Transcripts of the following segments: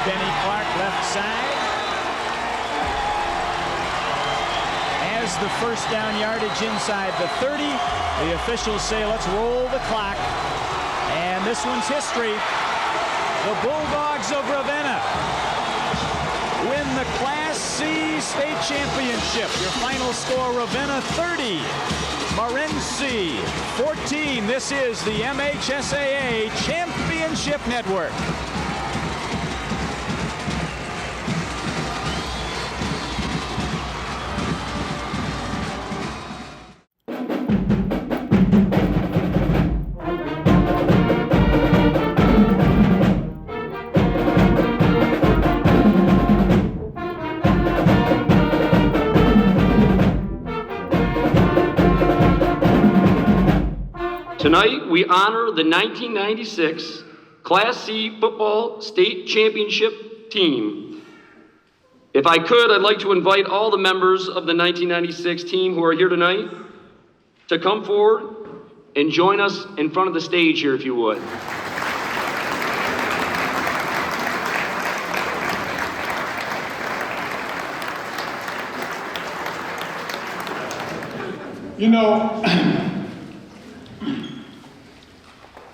Benny Clark left side. As the first down yardage inside the 30, the officials say let's roll the clock. And this one's history. The Bulldogs of Ravenna win the Class C state championship. Your final score, Ravenna 30, Morenci 14. This is the MHSAA Championship Network. Tonight, we honor the 1996 Class C football state championship team. If I could, I'd like to invite all the members of the 1996 team who are here tonight to come forward and join us in front of the stage here, if you would. You know,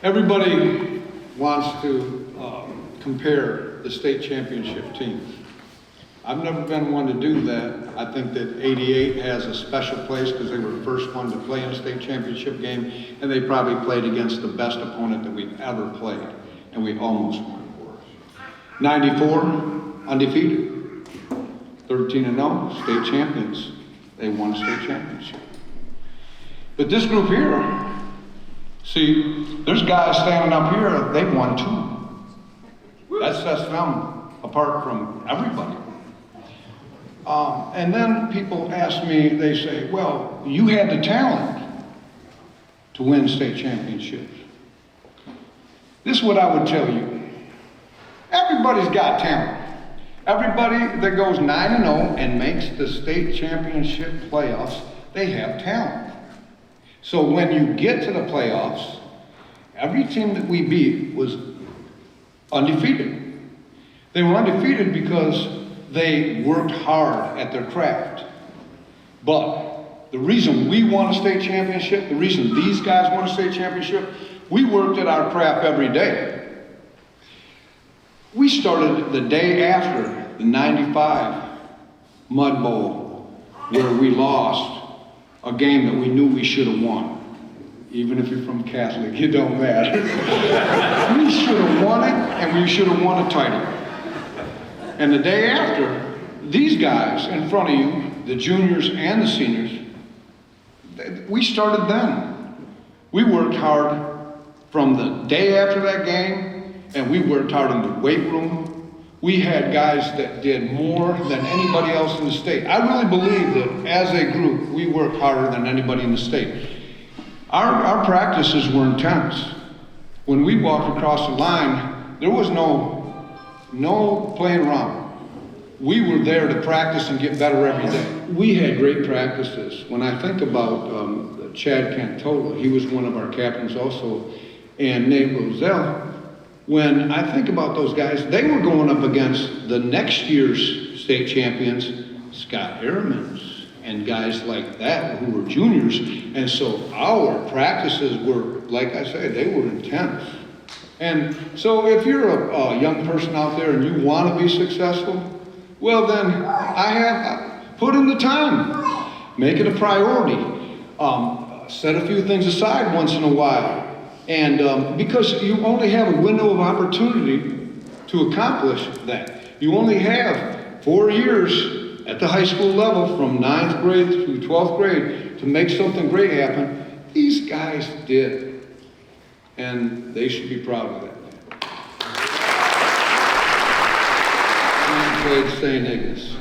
everybody wants to compare the state championship teams. I've never been one to do that. I think that 88 has a special place because they were the first one to play in a state championship game, and they probably played against the best opponent that we've ever played, and we almost won for us. 94, undefeated. 13-0, state champions. They won a state championship. But this group here, see, there's guys standing up here, they've won two. That sets them apart from everybody. And then people ask me, they say, well, you had the talent to win state championships. This is what I would tell you. Everybody's got talent. Everybody that goes 9-0 and makes the state championship playoffs, they have talent. So when you get to the playoffs, every team that we beat was undefeated. They were undefeated because they worked hard at their craft. But the reason we won a state championship, the reason these guys won a state championship, we worked at our craft every day. We started the day after the 95 Mud Bowl, where we lost a game that we knew we should have won. Even if you're from Catholic, it don't matter. We should have won it, and we should have won a title. And the day after, these guys in front of you, the juniors and the seniors, we started then. We worked hard from the day after that game, and we worked hard in the weight room. We had guys that did more than anybody else in the state. I really believe that as a group, we worked harder than anybody in the state. Our practices were intense. When we walked across the line, there was no playing around. We were there to practice and get better every day. We had great practices. When I think about Chad Cantola, he was one of our captains also, and Nate Roselle, when I think about those guys, they were going up against the next year's state champions, Scott Harrimans, and guys like that who were juniors. And so our practices were, like I said, they were intense. And so if you're a young person out there and you want to be successful, well then put in the time. Make it a priority. Set a few things aside once in a while. And because you only have a window of opportunity to accomplish that. You only have 4 years at the high school level from 9th grade through 12th grade to make something great happen. These guys did. And they should be proud of that. We played St. Ignace.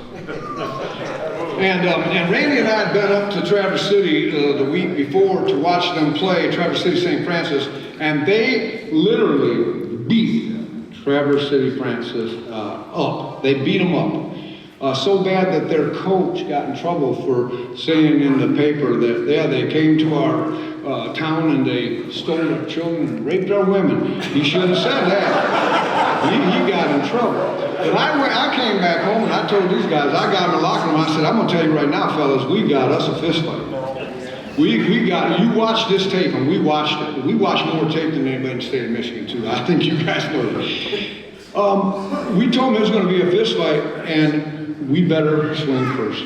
And Randy and I had been up to Traverse City the week before to watch them play Traverse City St. Francis, and they literally beat Traverse City Francis up. They beat them up. So bad that their coach got in trouble for saying in the paper that they came to our town and they stole our children and raped our women. He shouldn't have said that. He got in trouble. But I came back home and I told these guys, I got in the locker room, I said, I'm going to tell you right now, fellas, we got us a fist fight. We got, you watch this tape, and we watched it. We watched more tape than anybody in the state of Michigan, too. I think you guys know that. We told them it was going to be a fist fight, and we better swing first.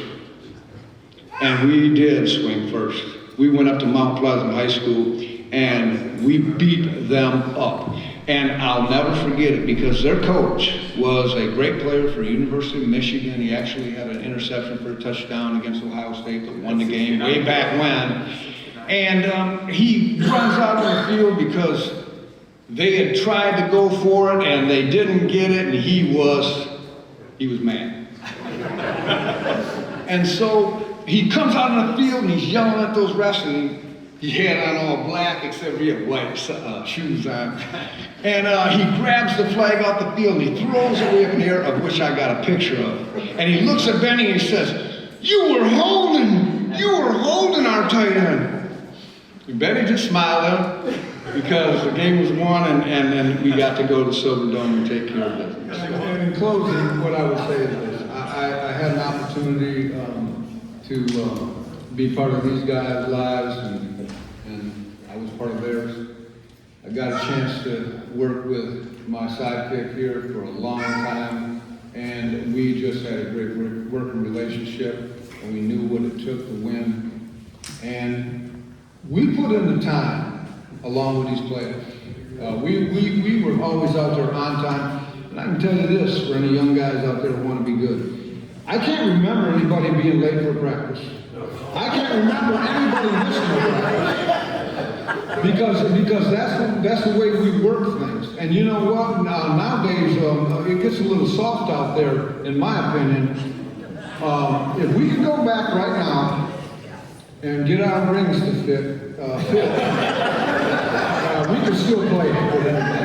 And we did swing first. We went up to Mount Pleasant High School, and we beat them up. And I'll never forget it because their coach was a great player for University of Michigan. He actually had an interception for a touchdown against Ohio State that won the game way back when. And he runs out on the field because they had tried to go for it and they didn't get it, and he was mad. And so he comes out on the field and he's yelling at those refs, and he had on all black except he had white shoes on. And he grabs the flag off the field and he throws it way up in the air, of which I got a picture of. And he looks at Benny and he says, you were holding our tight end. And Benny just smiled at him because the game was won, and then we got to go to Silver Dome and take care of business. And in closing, what I would say is this. I had an opportunity to be part of these guys' lives, and I was part of theirs. I got a chance to work with my sidekick here for a long time, and we just had a great working relationship, and we knew what it took to win. And we put in the time along with these players. We were always out there on time, and I can tell you this, for any young guys out there who want to be good, I can't remember anybody being late for practice. I can't remember anybody missing a practice. Because that's the way we work things. And you know what? Nowadays, it gets a little soft out there, in my opinion. If we could go back right now and get our rings to fit, we could still play it with anybody.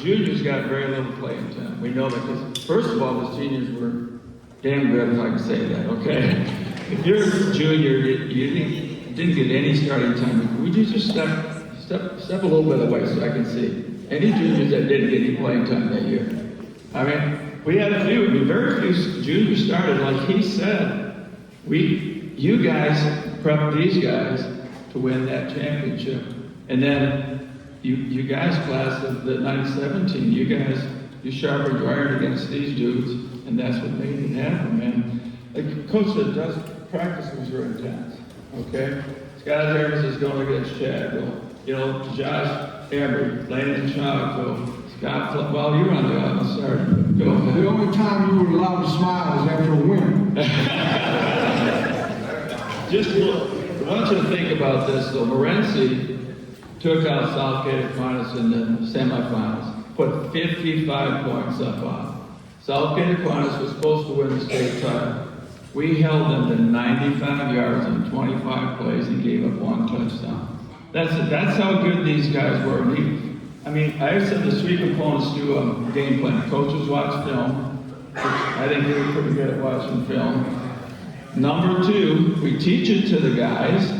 Juniors got very little playing time. We know that because, first of all, the seniors were damn good, if I can say that, okay? If you're a junior, you didn't get any starting time. Would you just step a little bit away so I can see? Any juniors that didn't get any playing time that year? I mean, we had a few. I mean, very few juniors started. Like he said, you guys prepped these guys to win that championship. And then you guys, class of the 917, you sharpened your iron against these dudes, and that's what made it happen, man. Like Coach said, practice was very intense, okay? Scott Harris is going against Chad. Josh Emery, Landon Chalco, Scott, well, you were on the offense, sorry. Go ahead. The only time you were allowed to smile was after a win. Just I want you to think about this, though. Morenci took out Southgate Aquinas in the semifinals, put 55 points up on. Southgate Aquinas was supposed to win the state title. We held them to 95 yards in 25 plays and gave up one touchdown. That's how good these guys were. I said the three components to a game plan. Coaches watch film, which I think they were pretty good at watching film. Number two, we teach it to the guys.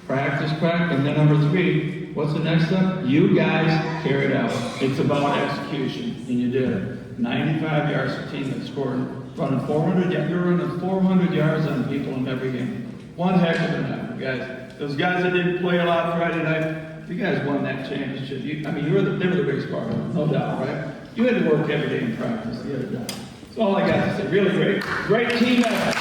Practice. And then number three, what's the next step? You guys carry it out. It's about execution, and you did it. 95 yards for a team that scored, running 400 yards. You're running 400 yards on people in every game. One heck of a night, guys. Those guys that didn't play a lot Friday night, you guys won that championship. They were the biggest part of it, no doubt, right? You had to work every day in practice. That's all I got to say. Really great team effort.